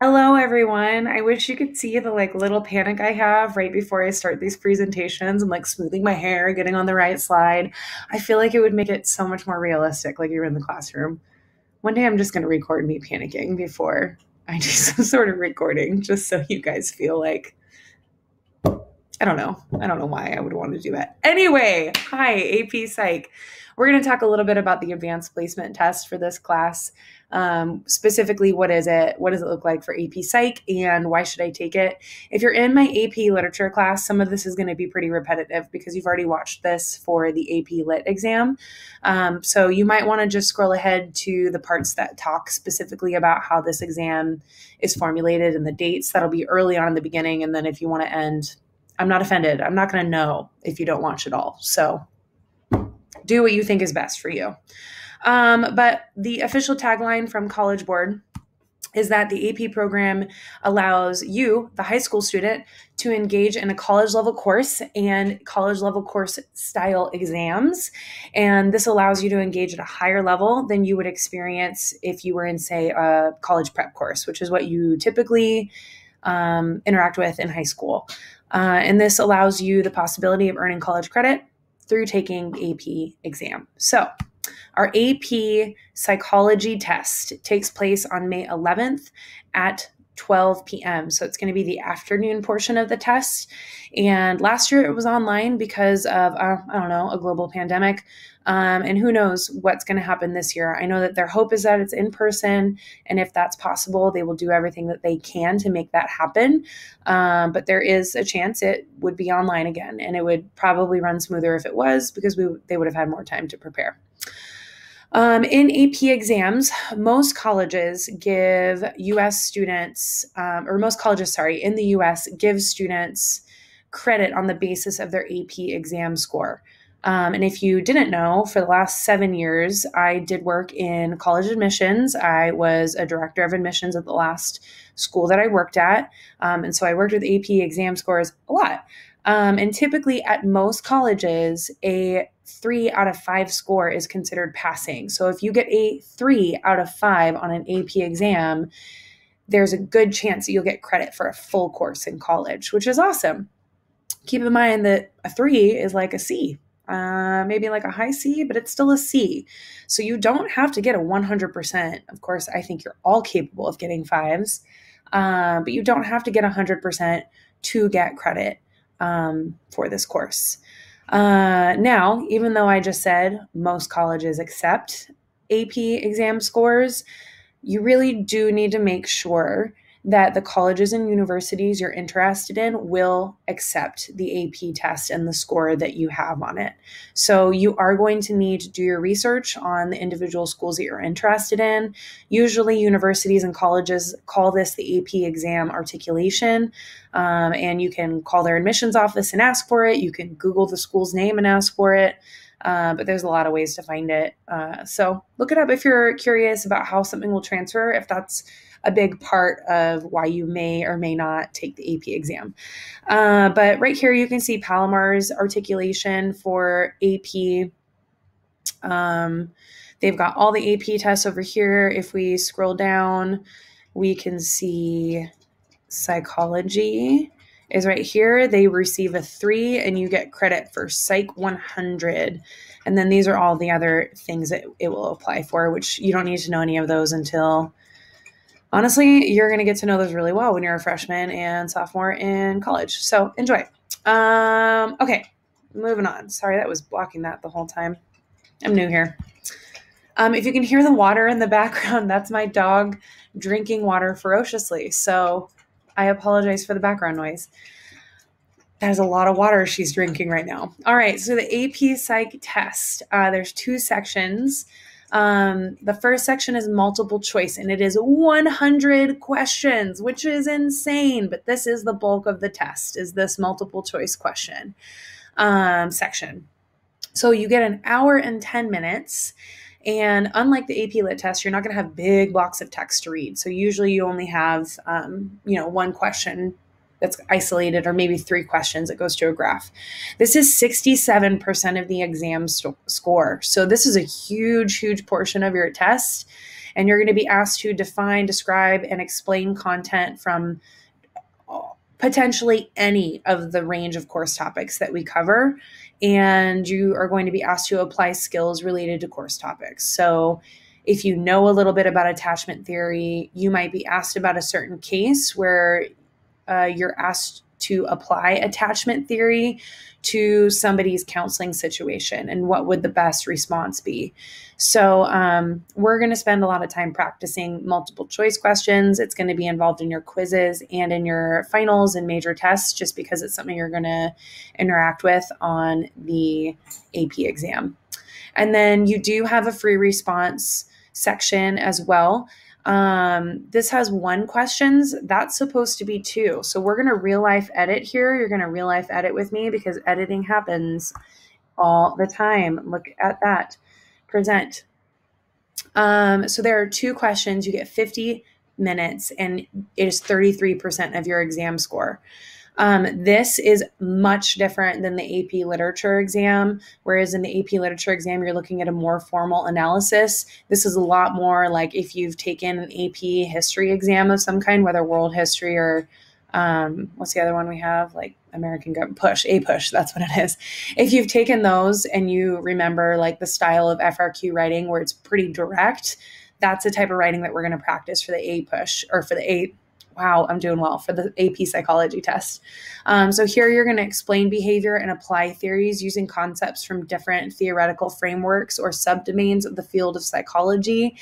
Hello, everyone. I wish you could see the little panic I have right before I start these presentations. I'm smoothing my hair, getting on the right slide. I feel like it would make it so much more realistic, like you're in the classroom. One day I'm just going to record me panicking before I do some sort of recording, just so you guys feel like I don't know. I don't know why I would want to do that. Anyway, hi, AP Psych. We're going to talk a little bit about the advanced placement test for this class. Specifically, what is it? What does it look like for AP Psych? And why should I take it? If you're in my AP Literature class, some of this is going to be pretty repetitive because you've already watched this for the AP Lit exam. So you might want to just scroll ahead to the parts that talk specifically about how this exam is formulated and the dates. That'll be early on in the beginning. And then if you want to end, I'm not offended. I'm not going to know if you don't watch it all. So do what you think is best for you. But the official tagline from College Board is that the AP program allows you, the high school student, to engage in a college level course and college level course style exams. And this allows you to engage at a higher level than you would experience if you were in, say, a college prep course, which is what you typically interact with in high school. And this allows you the possibility of earning college credit through taking AP exam. So our AP psychology test takes place on May 11th at 12 p.m. So it's going to be the afternoon portion of the test. And last year it was online because of, I don't know, a global pandemic. And who knows what's going to happen this year. I know that their hope is that it's in person. And if that's possible, they will do everything that they can to make that happen. But there is a chance it would be online again. And it would probably run smoother if it was because they would have had more time to prepare. In AP exams, most colleges give U.S. students, or most colleges, sorry, in the U.S. give students credit on the basis of their AP exam score. And if you didn't know, for the last 7 years, I did work in college admissions. I was a director of admissions at the last school that I worked at. And so I worked with AP exam scores a lot. And typically at most colleges, a 3 out of 5 score is considered passing. So if you get a 3 out of 5 on an AP exam, there's a good chance that you'll get credit for a full course in college, which is awesome. Keep in mind that a 3 is like a C, maybe like a high C, but it's still a C. So you don't have to get a 100%. Of course, I think you're all capable of getting 5s, but you don't have to get 100% to get credit for this course. Now, even though I just said most colleges accept AP exam scores, you really do need to make sure that the colleges and universities you're interested in will accept the AP test and the score that you have on it. So you are going to need to do your research on the individual schools that you're interested in. Usually universities and colleges call this the AP exam articulation, and you can call their admissions office and ask for it. You can Google the school's name and ask for it. But there's a lot of ways to find it. So look it up if you're curious about how something will transfer, if that's a big part of why you may or may not take the AP exam. But right here, you can see Palomar's articulation for AP. They've got all the AP tests over here. If we scroll down, we can see psychology is right here. They receive a 3 and you get credit for Psych 100. And then these are all the other things that it will apply for, which you don't need to know any of those until, honestly, you're going to get to know those really well when you're a freshman and sophomore in college. So enjoy. Okay, moving on. Sorry, that was blocking that the whole time. I'm new here. If you can hear the water in the background, that's my dog drinking water ferociously. So I apologize for the background noise. That is a lot of water she's drinking right now. All right, so the AP Psych test, there's 2 sections. The first section is multiple choice, and it is 100 questions, which is insane, but this is the bulk of the test, is this multiple choice question section. So you get an hour and 10 minutes. And unlike the AP Lit test, you're not going to have big blocks of text to read. So usually you only have, 1 question that's isolated, or maybe 3 questions that goes to a graph. This is 67% of the exam score. So this is a huge, huge portion of your test. And you're going to be asked to define, describe, and explain content from potentially any of the range of course topics that we cover. And you are going to be asked to apply skills related to course topics. So if you know a little bit about attachment theory, you might be asked about a certain case where you're asked to apply attachment theory to somebody's counseling situation and what would the best response be. So we're going to spend a lot of time practicing multiple choice questions. It's going to be involved in your quizzes and in your finals and major tests, just because it's something you're going to interact with on the AP exam. And then you do have a free response section as well. This has 1 questions. That's supposed to be 2. So we're going to real life edit here. You're going to real life edit with me because editing happens all the time. Look at that. Present. So there are 2 questions. You get 50 minutes and it is 33% of your exam score. This is much different than the AP literature exam, whereas in the AP literature exam, you're looking at a more formal analysis. This is a lot more like if you've taken an AP history exam of some kind, whether world history or what's the other one we have? Like American government push, that's what it is. If you've taken those and you remember like the style of FRQ writing where it's pretty direct, that's the type of writing that we're going to practice for the A push or for the A. Wow, I'm doing well for the AP psychology test. So here you're going to explain behavior and apply theories using concepts from different theoretical frameworks or subdomains of the field of psychology.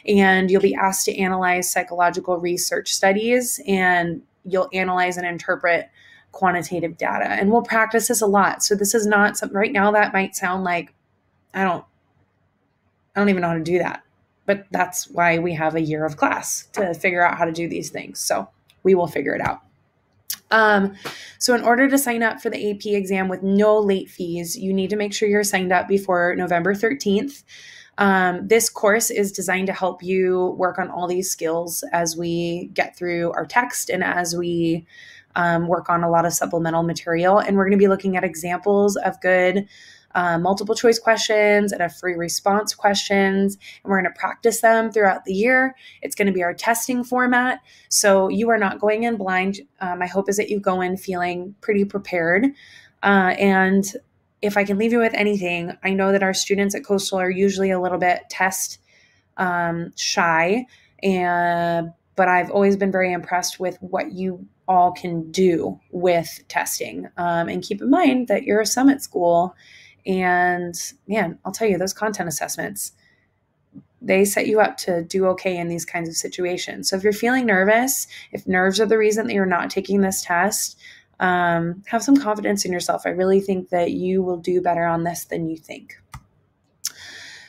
And you'll be asked to analyze psychological research studies, and you'll analyze and interpret quantitative data. And we'll practice this a lot. So this is not something right now that might sound like, I don't even know how to do that. But that's why we have a year of class to figure out how to do these things. So we will figure it out. So in order to sign up for the AP exam with no late fees, you need to make sure you're signed up before November 13th. This course is designed to help you work on all these skills as we get through our text and as we work on a lot of supplemental material. And we're going to be looking at examples of good multiple choice questions and a free response questions. And we're going to practice them throughout the year. It's going to be our testing format. So you are not going in blind. My hope is that you go in feeling pretty prepared. And if I can leave you with anything, I know that our students at Coastal are usually a little bit test shy, but I've always been very impressed with what you all can do with testing. And keep in mind that you're a summit school. And man, I'll tell you, those content assessments, they set you up to do okay in these kinds of situations. So if you're feeling nervous, if nerves are the reason that you're not taking this test, have some confidence in yourself. I really think that you will do better on this than you think.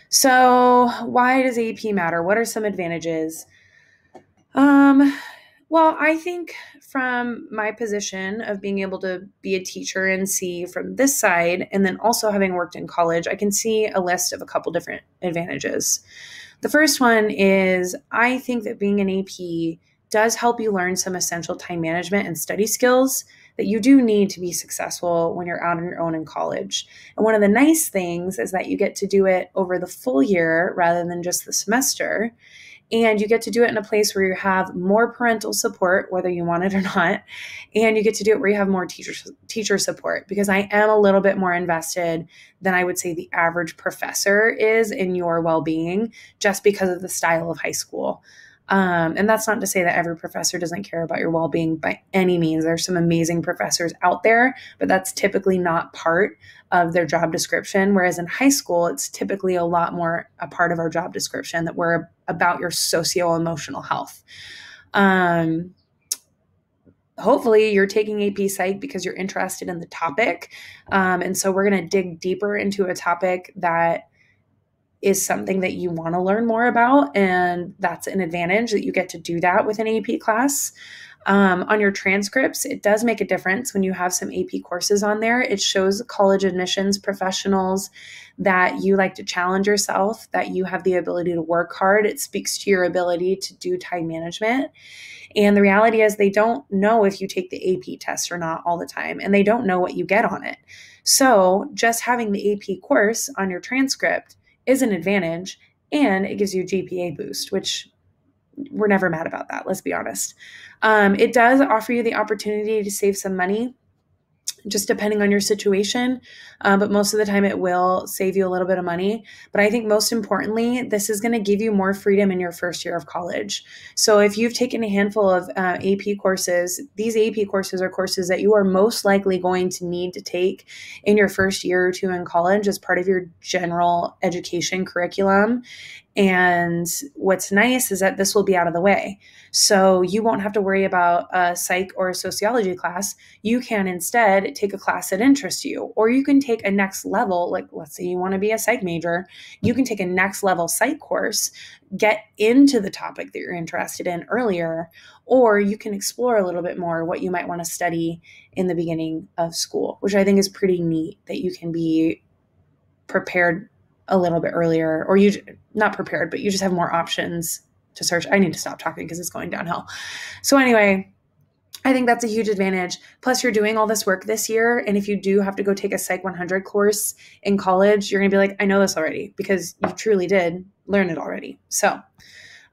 So why does AP matter? What are some advantages? Well, I think from my position of being able to be a teacher and see from this side, and then also having worked in college, I can see a list of a couple different advantages. The first one is I think that being an AP does help you learn some essential time management and study skills that you do need to be successful when you're out on your own in college. And one of the nice things is that you get to do it over the full year rather than just the semester. And you get to do it in a place where you have more parental support, whether you want it or not. And you get to do it where you have more teacher support, because I am a little bit more invested than I would say the average professor is in your well-being, just because of the style of high school. And that's not to say that every professor doesn't care about your well-being by any means. There's some amazing professors out there, but that's typically not part of their job description. Whereas in high school, it's typically a lot more a part of our job description that we're about your socio-emotional health. Hopefully you're taking AP Psych because you're interested in the topic. And so we're going to dig deeper into a topic that is something that you want to learn more about. And that's an advantage that you get to do that with an AP class. On your transcripts, it does make a difference when you have some AP courses on there. It shows college admissions professionals that you like to challenge yourself, that you have the ability to work hard. It speaks to your ability to do time management. And the reality is they don't know if you take the AP test or not all the time, and they don't know what you get on it. So just having the AP course on your transcript is an advantage. and it gives you a GPA boost, which we're never mad about that. Let's be honest. It does offer you the opportunity to save some money, just depending on your situation. But most of the time it will save you a little bit of money. But I think most importantly, this is going to give you more freedom in your first year of college. So if you've taken a handful of AP courses, these AP courses are courses that you are most likely going to need to take in your first year or two in college as part of your general education curriculum. And what's nice is that this will be out of the way. So you won't have to worry about a psych or a sociology class. You can instead take a class that interests you, or you can take a next level, like let's say you want to be a psych major, you can take a next level psych course, get into the topic that you're interested in earlier, or you can explore a little bit more what you might want to study in the beginning of school, which I think is pretty neat that you can be prepared a little bit earlier, or you not prepared, but you just have more options to search. I need to stop talking because it's going downhill. So anyway, I think that's a huge advantage. Plus you're doing all this work this year. And if you do have to go take a Psych 100 course in college, you're going to be like, I know this already, because you truly did learn it already. So,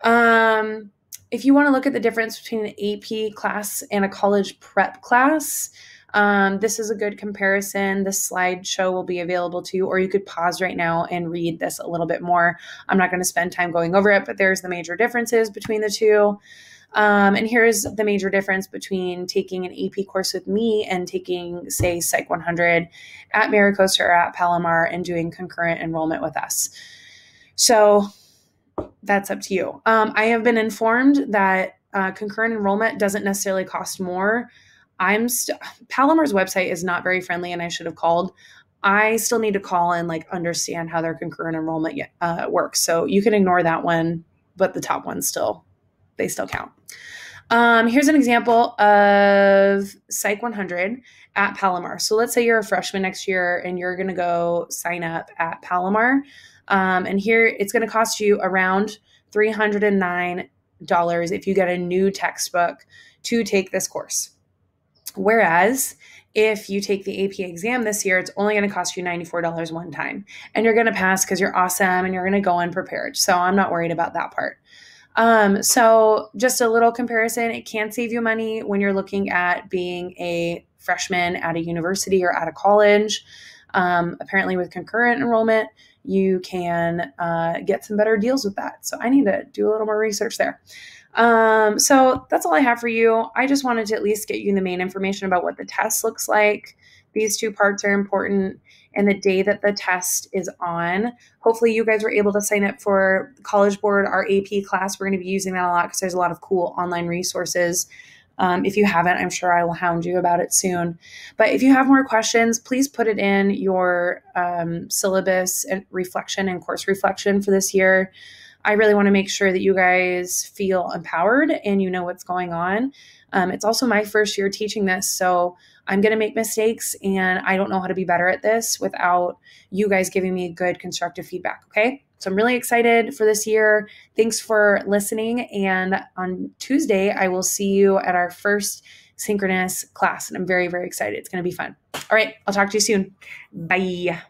if you want to look at the difference between an AP class and a college prep class, this is a good comparison. This slideshow will be available to you, or you could pause right now and read this a little bit more. I'm not going to spend time going over it, but there's the major differences between the two. And here's the major difference between taking an AP course with me and taking, say, Psych 100 at MiraCosta or at Palomar and doing concurrent enrollment with us. So that's up to you. I have been informed that concurrent enrollment doesn't necessarily cost more. Palomar's website is not very friendly, and I should have called. I still need to call and understand how their concurrent enrollment works. So you can ignore that one, but the top ones still count. Here's an example of Psych 100 at Palomar. So let's say you're a freshman next year and you're going to go sign up at Palomar. And here it's going to cost you around $309 if you get a new textbook to take this course. Whereas if you take the AP exam this year, it's only going to cost you $94 one time. And you're going to pass because you're awesome and you're going to go unprepared. So I'm not worried about that part. So just a little comparison, it can save you money when you're looking at being a freshman at a university or at a college. Apparently with concurrent enrollment, you can get some better deals with that. So I need to do a little more research there. So that's all I have for you. I just wanted to at least get you the main information about what the test looks like. These two parts are important, and the day that the test is on. Hopefully you guys were able to sign up for College Board, our AP class. We're going to be using that a lot because there's a lot of cool online resources. If you haven't, I'm sure I will hound you about it soon. But if you have more questions, please put it in your syllabus and reflection and course reflection for this year. I really want to make sure that you guys feel empowered and you know what's going on. It's also my first year teaching this, so I'm going to make mistakes, and I don't know how to be better at this without you guys giving me good constructive feedback, okay? So I'm really excited for this year. Thanks for listening, and on Tuesday, I will see you at our first synchronous class, and I'm very, very excited. It's going to be fun. All right, I'll talk to you soon. Bye.